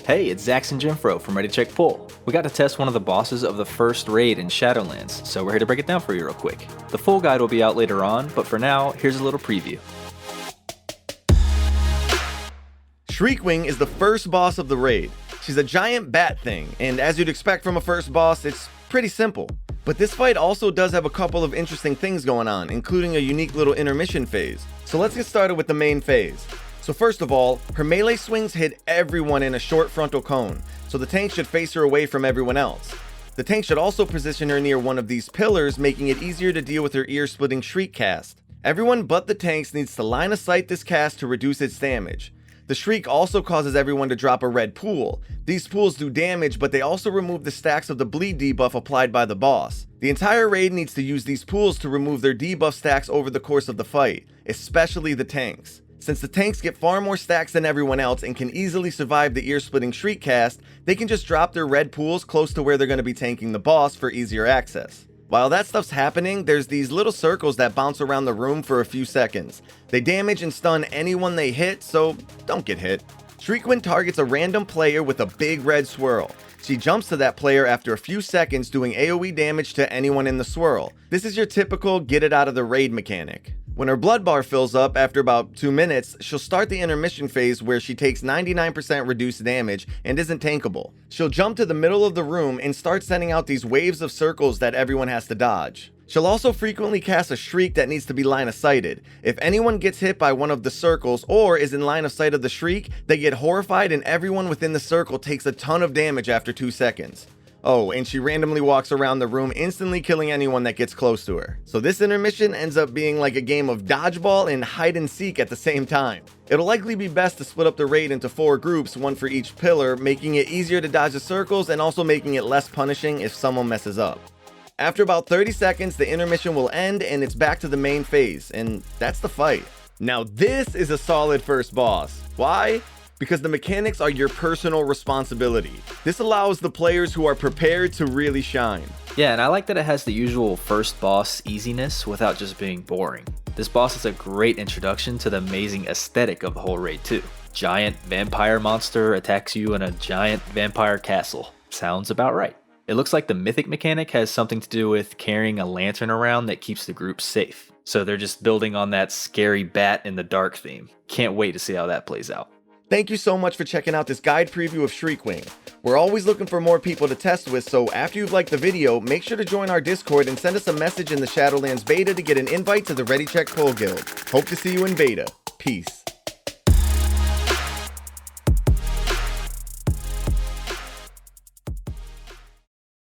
Hey, it's Zax and Jimfro from Ready Check Pull. We got to test one of the bosses of the first raid in Shadowlands, so we're here to break it down for you real quick. The full guide will be out later on, but for now, here's a little preview. Shriekwing is the first boss of the raid. She's a giant bat thing, and as you'd expect from a first boss, it's pretty simple. But this fight also does have a couple of interesting things going on, including a unique little intermission phase. So let's get started with the main phase. So first of all, her melee swings hit everyone in a short frontal cone, so the tank should face her away from everyone else. The tank should also position her near one of these pillars, making it easier to deal with her ear-splitting shriek cast. Everyone but the tanks needs to line of sight this cast to reduce its damage. The shriek also causes everyone to drop a red pool. These pools do damage, but they also remove the stacks of the bleed debuff applied by the boss. The entire raid needs to use these pools to remove their debuff stacks over the course of the fight, especially the tanks. Since the tanks get far more stacks than everyone else and can easily survive the ear-splitting shriek cast, they can just drop their red pools close to where they're going to be tanking the boss for easier access. While that stuff's happening, there's these little circles that bounce around the room for a few seconds. They damage and stun anyone they hit, so don't get hit. Shriekwing targets a random player with a big red swirl. She jumps to that player after a few seconds, doing AoE damage to anyone in the swirl. This is your typical get it out of the raid mechanic. When her blood bar fills up after about 2 minutes, she'll start the intermission phase where she takes 99% reduced damage and isn't tankable. She'll jump to the middle of the room and start sending out these waves of circles that everyone has to dodge. She'll also frequently cast a shriek that needs to be line of sighted. If anyone gets hit by one of the circles or is in line of sight of the shriek, they get horrified and everyone within the circle takes a ton of damage after 2 seconds. Oh, and she randomly walks around the room, instantly killing anyone that gets close to her. So this intermission ends up being like a game of dodgeball and hide and seek at the same time. It'll likely be best to split up the raid into 4 groups, one for each pillar, making it easier to dodge the circles and also making it less punishing if someone messes up. After about 30 seconds, the intermission will end and it's back to the main phase, and that's the fight. Now this is a solid first boss. Why? Because the mechanics are your personal responsibility. This allows the players who are prepared to really shine. Yeah, and I like that it has the usual first boss easiness without just being boring. This boss is a great introduction to the amazing aesthetic of the whole raid too. Giant vampire monster attacks you in a giant vampire castle. Sounds about right. It looks like the mythic mechanic has something to do with carrying a lantern around that keeps the group safe. So they're just building on that scary bat in the dark theme. Can't wait to see how that plays out. Thank you so much for checking out this guide preview of Shriekwing. We're always looking for more people to test with, so after you've liked the video, make sure to join our Discord and send us a message in the Shadowlands beta to get an invite to the Ready Check Pull Guild. Hope to see you in beta. Peace.